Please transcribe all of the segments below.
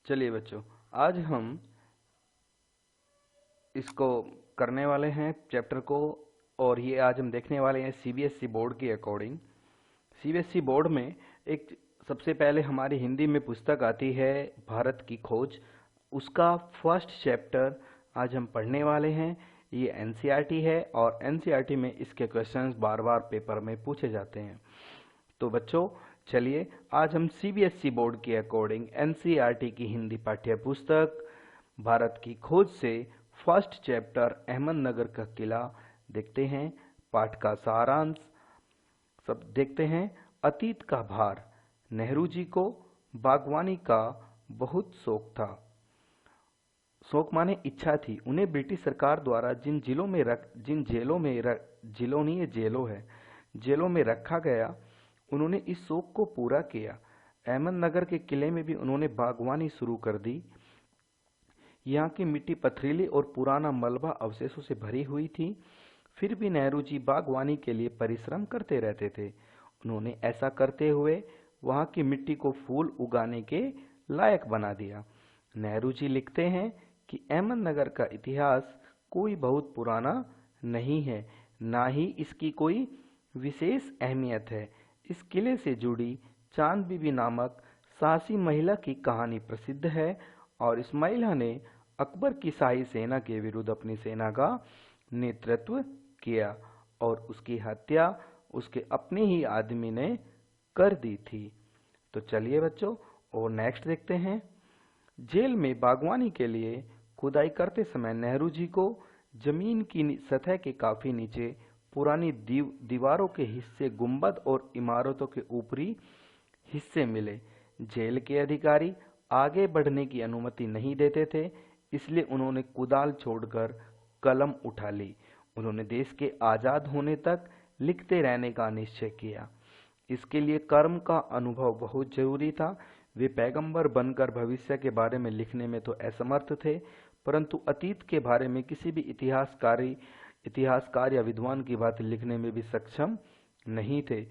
चलिए बच्चों, आज हम इसको करने वाले हैं चैप्टर को। और ये आज हम देखने वाले हैं सीबीएसई बोर्ड के अकॉर्डिंग। सीबीएसई बोर्ड में एक सबसे पहले हमारी हिंदी में पुस्तक आती है भारत की खोज। उसका फर्स्ट चैप्टर आज हम पढ़ने वाले हैं। ये एनसीईआरटी है और एनसीईआरटी में इसके क्वेश्चंस बार बार पेपर में पूछे जाते हैं। तो बच्चों चलिए, आज हम सीबीएसई बोर्ड के अकॉर्डिंग एनसीईआरटी की हिंदी पाठ्य पुस्तक भारत की खोज से फर्स्ट चैप्टर अहमदनगर का किला देखते हैं। पाठ का सारांश सब देखते हैं। अतीत का भार। नेहरू जी को बागवानी का बहुत शौक था। शौक माने इच्छा थी। उन्हें ब्रिटिश सरकार द्वारा जेलों में रखा गया, उन्होंने इस शौक को पूरा किया। अहमदनगर के किले में भी उन्होंने बागवानी शुरू कर दी। यहाँ की मिट्टी पथरीली और पुराना मलबा अवशेषों से भरी हुई थी। फिर भी नेहरू जी बागवानी के लिए परिश्रम करते रहते थे। उन्होंने ऐसा करते हुए वहाँ की मिट्टी को फूल उगाने के लायक बना दिया। नेहरू जी लिखते हैं कि अहमदनगर का इतिहास कोई बहुत पुराना नहीं है, ना ही इसकी कोई विशेष अहमियत है। इस किले से जुड़ी चांद बीबी नामक साहसी महिला की कहानी प्रसिद्ध है और इस महिला ने अकबर की शाही सेना के विरुद्ध अपनी सेना का नेतृत्व किया और उसकी हत्या उसके अपने ही आदमी ने कर दी थी। तो चलिए बच्चों, और नेक्स्ट देखते हैं। जेल में बागवानी के लिए खुदाई करते समय नेहरू जी को जमीन की सतह के काफी नीचे पुरानी दीवारों के हिस्से, गुंबद और इमारतों के ऊपरी हिस्से मिले। जेल के अधिकारी आगे बढ़ने की अनुमति नहीं देते थे, इसलिए उन्होंने कुदाल छोड़कर कलम उठा ली। उन्होंने देश के आजाद होने तक लिखते रहने का निश्चय किया। इसके लिए कर्म का अनुभव बहुत जरूरी था। वे पैगंबर बनकर भविष्य के बारे में लिखने में तो असमर्थ थे, परंतु अतीत के बारे में किसी भी इतिहासकार या विद्वान की बात लिखने में भी सक्षम नहीं थे,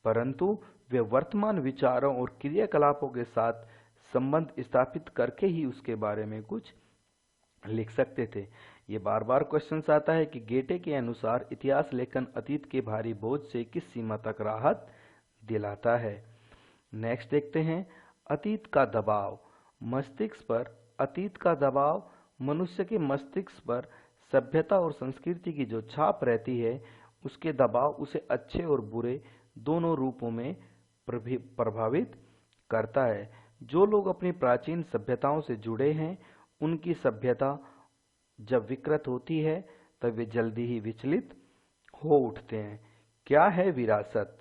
परंतु वे वर्तमान विचारों और क्रियाकलापों के साथ संबंध स्थापित करके ही उसके बारे में कुछ लिख सकते थे। ये बार बार क्वेश्चन आता है कि गेटे के अनुसार इतिहास लेखन अतीत के भारी बोझ से किस सीमा तक राहत दिलाता है। नेक्स्ट देखते हैं। अतीत का दबाव। मस्तिष्क पर अतीत का दबाव मनुष्य के मस्तिष्क पर सभ्यता और संस्कृति की जो छाप रहती है, उसके दबाव उसे अच्छे और बुरे दोनों रूपों में प्रभावित करता है। जो लोग अपनी प्राचीन सभ्यताओं से जुड़े हैं, उनकी सभ्यता जब विकृत होती है तब वे जल्दी ही विचलित हो उठते हैं। क्या है विरासत?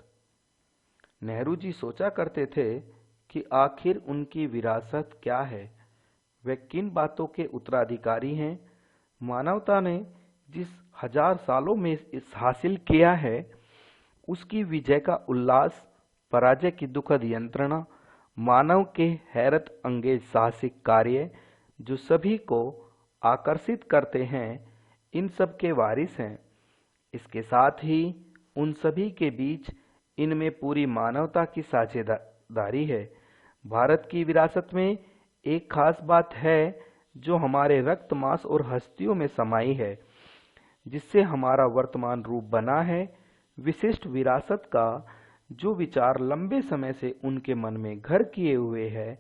नेहरू जी सोचा करते थे कि आखिर उनकी विरासत क्या है, वे किन बातों के उत्तराधिकारी हैं। मानवता ने जिस 1000 सालों में इस हासिल किया है, उसकी विजय का उल्लास, पराजय की दुखद यंत्रणा, मानव के हैरत अंगेज साहसिक कार्य जो सभी को आकर्षित करते हैं, इन सब के वारिस हैं। इसके साथ ही उन सभी के बीच इनमें पूरी मानवता की साझेदारी है। भारत की विरासत में एक खास बात है जो हमारे रक्त, मांस और हस्तियों में समाई है, जिससे हमारा वर्तमान रूप बना है। विशिष्ट विरासत का जो विचार लंबे समय से उनके मन में घर किए हुए है,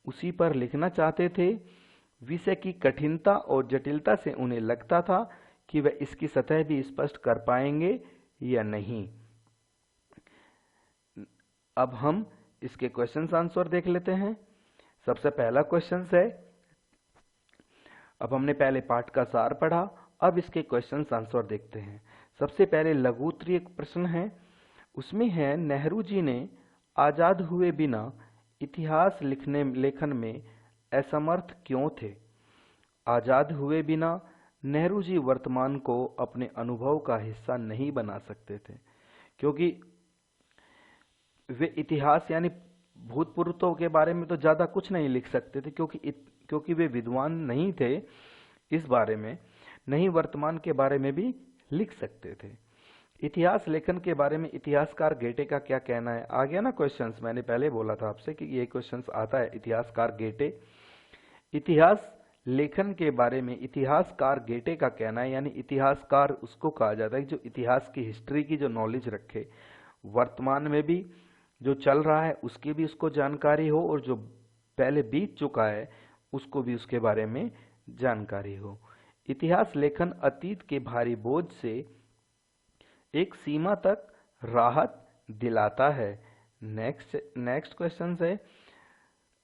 उसी पर लिखना चाहते थे। विषय की कठिनता और जटिलता से उन्हें लगता था कि वे इसकी सतह भी स्पष्ट कर पाएंगे या नहीं। अब हम इसके क्वेश्चन आंसर देख लेते हैं। सबसे पहला क्वेश्चन है, अब हमने पहले पाठ का सार पढ़ा, अब इसके क्वेश्चन आंसर देखते हैं। सबसे पहले लघु उत्तरीय प्रश्न है, उसमें है नेहरू जी ने आजाद हुए बिना इतिहास लेखन में असमर्थ क्यों थे? आजाद हुए बिना नेहरू जी वर्तमान को अपने अनुभव का हिस्सा नहीं बना सकते थे, क्योंकि वे इतिहास यानी भूतपूर्व के बारे में तो ज्यादा कुछ नहीं लिख सकते थे, क्योंकि वे विद्वान नहीं थे इस बारे में, नहीं वर्तमान के बारे में भी लिख सकते थे। इतिहास लेखन के बारे में इतिहासकार गेटे का क्या कहना है? आ गया ना क्वेश्चंस, मैंने पहले बोला था आपसे कि ये क्वेश्चंस आता है। इतिहासकार गेटे इतिहास लेखन के बारे में इतिहासकार गेटे का कहना है, यानी इतिहासकार उसको कहा जाता है जो इतिहास की हिस्ट्री की जो नॉलेज रखे, वर्तमान में भी जो चल रहा है उसकी भी उसको जानकारी हो और जो पहले बीत चुका है उसको भी उसके बारे में जानकारी हो। इतिहास लेखन अतीत के भारी बोझ से एक सीमा तक राहत दिलाता है। नेक्स्ट क्वेश्चन है,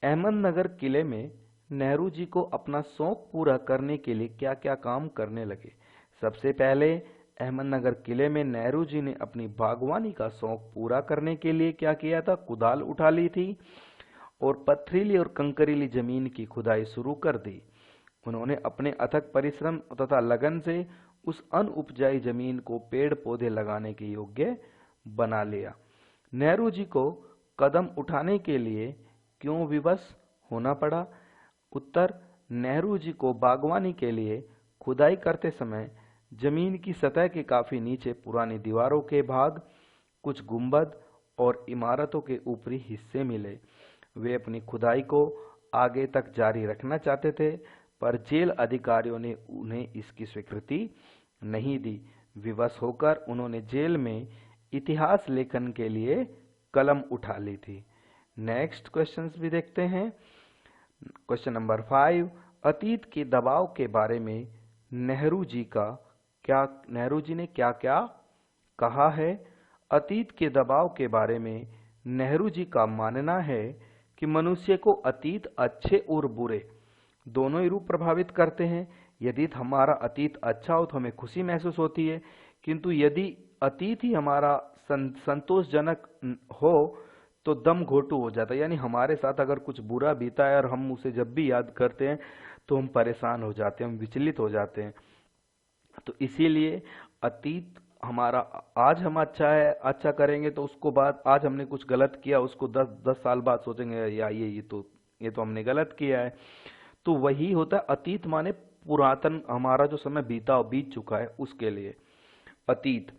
अहमदनगर किले में नेहरू जी को अपना शौक पूरा करने के लिए क्या क्या काम करने लगे। सबसे पहले अहमदनगर किले में नेहरू जी ने अपनी बागवानी का शौक पूरा करने के लिए क्या किया था, कुदाल उठा ली थी और पथरीली और कंकरीली जमीन की खुदाई शुरू कर दी। उन्होंने अपने अथक परिश्रम तथा लगन से उस अनउपजाई जमीन को पेड़ पौधे लगाने के योग्य बना लिया। नेहरू जी को कदम उठाने के लिए क्यों विवश होना पड़ा? उत्तर, नेहरू जी को बागवानी के लिए खुदाई करते समय जमीन की सतह के काफी नीचे पुरानी दीवारों के भाग, कुछ गुंबद और इमारतों के ऊपरी हिस्से मिले। वे अपनी खुदाई को आगे तक जारी रखना चाहते थे, पर जेल अधिकारियों ने उन्हें इसकी स्वीकृति नहीं दी। विवश होकर उन्होंने जेल में इतिहास लेखन के लिए कलम उठा ली थी। नेक्स्ट क्वेश्चंस भी देखते हैं। क्वेश्चन नंबर 5, अतीत के दबाव के बारे में नेहरू जी ने क्या क्या कहा है? अतीत के दबाव के बारे में नेहरू जी का मानना है कि मनुष्य को अतीत अच्छे और बुरे दोनों ही रूप प्रभावित करते हैं। यदि हमारा अतीत अच्छा हो तो हमें खुशी महसूस होती है, किंतु यदि अतीत ही हमारा संतोषजनक हो तो दम घोटू हो जाता है, यानी हमारे साथ अगर कुछ बुरा बीता है और हम उसे जब भी याद करते हैं तो हम परेशान हो जाते हैं, हम विचलित हो जाते हैं। तो इसीलिए अतीत हमारा, आज हम अच्छा करेंगे तो उसको बाद आज हमने कुछ गलत किया उसको 10 साल बाद सोचेंगे या ये तो हमने गलत किया है। तो वही होता है अतीत, माने पुरातन, हमारा जो समय बीत चुका है उसके लिए अतीत।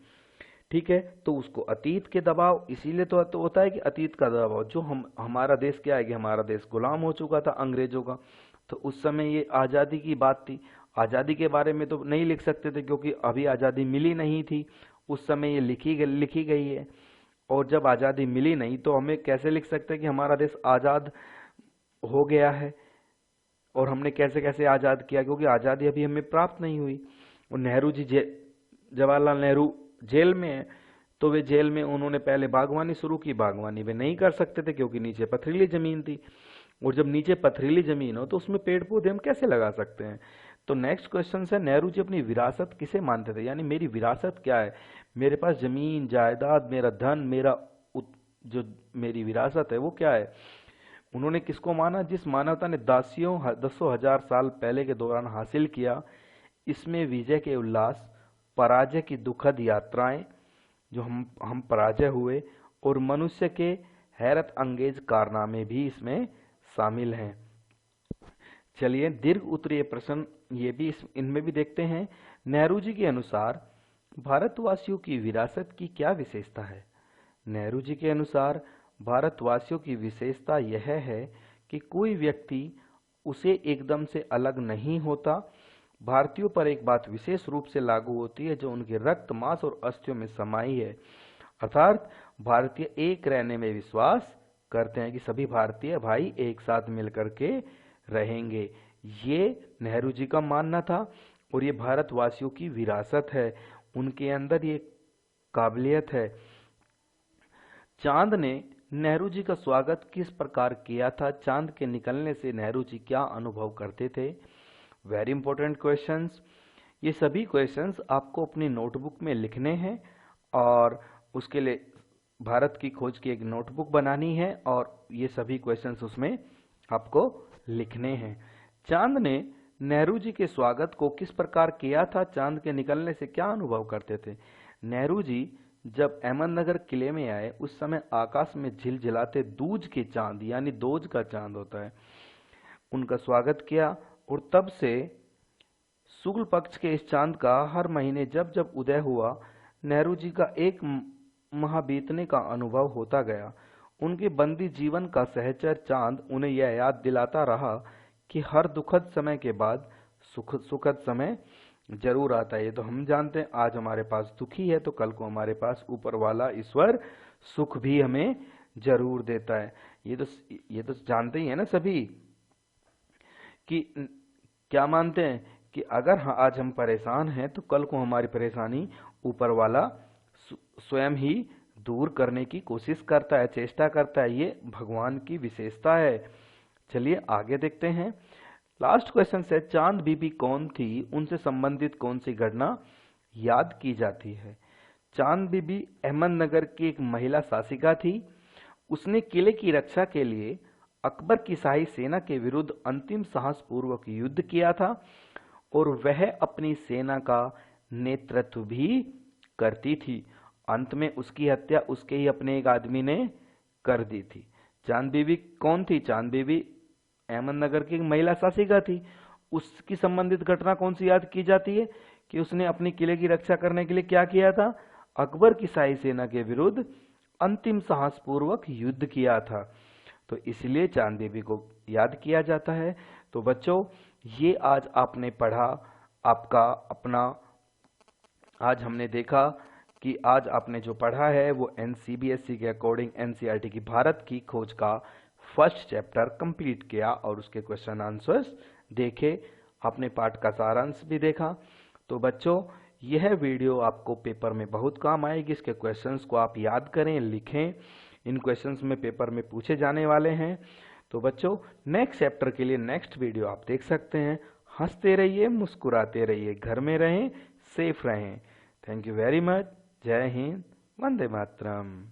ठीक है, तो उसको अतीत के दबाव इसीलिए तो होता है कि अतीत का दबाव जो हमारा देश क्या है कि हमारा देश गुलाम हो चुका था अंग्रेजों का। तो उस समय ये आज़ादी की बात थी। आज़ादी के बारे में तो नहीं लिख सकते थे क्योंकि अभी आज़ादी मिली नहीं थी। उस समय ये लिखी गई है, और जब आज़ादी मिली नहीं तो हमें कैसे लिख सकते हैं कि हमारा देश आज़ाद हो गया है और हमने कैसे कैसे आज़ाद किया, क्योंकि आज़ादी अभी हमें प्राप्त नहीं हुई। और नेहरू जी जवाहरलाल नेहरू जेल में है, तो वे जेल में उन्होंने पहले बागवानी शुरू की। बागवानी वे नहीं कर सकते थे क्योंकि नीचे पथरीली जमीन थी, और जब नीचे पथरीली जमीन हो तो उसमें पेड़ पौधे हम कैसे लगा सकते हैं। तो नेक्स्ट क्वेश्चन है, नेहरू जी अपनी विरासत किसे मानते थे, यानी मेरी विरासत क्या है, मेरे पास जमीन जायदाद, मेरा धन, जो मेरी विरासत है वो क्या है। उन्होंने किसको माना? जिस मानवता ने दासियों 10,000 साल पहले के दौरान हासिल किया, इसमें विजय के उल्लास, पराजय की दुखद यात्राएं जो हम पराजय हुए, और मनुष्य के हैरत अंगेज कारनामे भी इसमें शामिल हैं। चलिए दीर्घ उत्तरीय प्रश्न ये भी इनमें भी देखते हैं। नेहरू जी के अनुसार भारतवासियों की विरासत की क्या विशेषता है? नेहरू जी के अनुसार भारतवासियों की विशेषता यह है कि कोई व्यक्ति उसे एकदम से अलग नहीं होता। भारतीयों पर एक बात विशेष रूप से लागू होती है जो उनके रक्त, मांस और अस्थियों में समाई है, अर्थात भारतीय एक रहने में विश्वास करते हैं कि सभी भारतीय भाई एक साथ मिलकर के रहेंगे। ये नेहरू जी का मानना था और ये भारतवासियों की विरासत है, उनके अंदर ये काबिलियत है। चांद ने नेहरू जी का स्वागत किस प्रकार किया था? चांद के निकलने से नेहरू जी क्या अनुभव करते थे? Very important questions. ये सभी क्वेश्चंस आपको अपनी नोटबुक में लिखने हैं और उसके लिए भारत की खोज की एक नोटबुक बनानी है और ये सभी क्वेश्चंस उसमें आपको लिखने हैं। चांद ने नेहरू जी के स्वागत को किस प्रकार किया था? चांद के निकलने से क्या अनुभव करते थे? नेहरू जी जब अहमदनगर किले में आए उस समय आकाश में झिलझिलाते दूज के चांद, यानी दोज का चांद होता है, उनका स्वागत किया, और तब से शुक्ल पक्ष के इस चांद का हर महीने जब जब उदय हुआ, नेहरू जी का एक माह बीतने का अनुभव होता गया। उनके बंदी जीवन का सहचर चांद उन्हें यह याद दिलाता रहा कि कि हर दुखद समय के बाद सुखद समय जरूर आता है। ये तो हम जानते हैं, आज हमारे पास दुखी है तो कल को हमारे पास ऊपर वाला ईश्वर सुख भी हमें जरूर देता है। ये तो जानते ही है ना सभी कि क्या मानते हैं कि अगर आज हम परेशान हैं तो कल को हमारी परेशानी ऊपर वाला स्वयं ही दूर करने की कोशिश करता है, चेष्टा करता है। ये भगवान की विशेषता है। चलिए आगे देखते हैं। लास्ट क्वेश्चन से चांद बीबी कौन थी, उनसे संबंधित कौन सी घटना याद की जाती है? चांद बीबी अहमदनगर की एक महिला शासिका थी। उसने किले की रक्षा के लिए अकबर की शाही सेना के विरुद्ध अंतिम साहसपूर्वक युद्ध किया था और वह अपनी सेना का नेतृत्व भी करती थी। अंत में उसकी हत्या उसके ही अपने एक आदमी ने कर दी थी। चांद बीबी कौन थी? चांद बीबी अहमदनगर की एक महिला शासिका थी। उसकी संबंधित घटना कौन सी याद की जाती है कि उसने अपने किले की रक्षा करने के लिए क्या किया था? अकबर की शाही सेना के विरुद्ध अंतिम साहसपूर्वक युद्ध किया था। तो इसलिए चांद बीबी को याद किया जाता है। तो बच्चों, ये आज आपने पढ़ा, आपका अपना, आज हमने देखा कि आज आपने जो पढ़ा है वो सीबीएसई के अकॉर्डिंग एनसीईआरटी की भारत की खोज का फर्स्ट चैप्टर कंप्लीट किया और उसके क्वेश्चन आंसर्स देखे, आपने पाठ का सारांश भी देखा। तो बच्चों, यह वीडियो आपको पेपर में बहुत काम आएगी। इसके क्वेश्चंस को आप याद करें, लिखें। इन क्वेश्चंस में पेपर में पूछे जाने वाले हैं। तो बच्चों, नेक्स्ट चैप्टर के लिए नेक्स्ट वीडियो आप देख सकते हैं। हंसते रहिए, मुस्कुराते रहिए, घर में रहें, सेफ रहें। Thank you very much. जय हिंद, वंदे मातरम।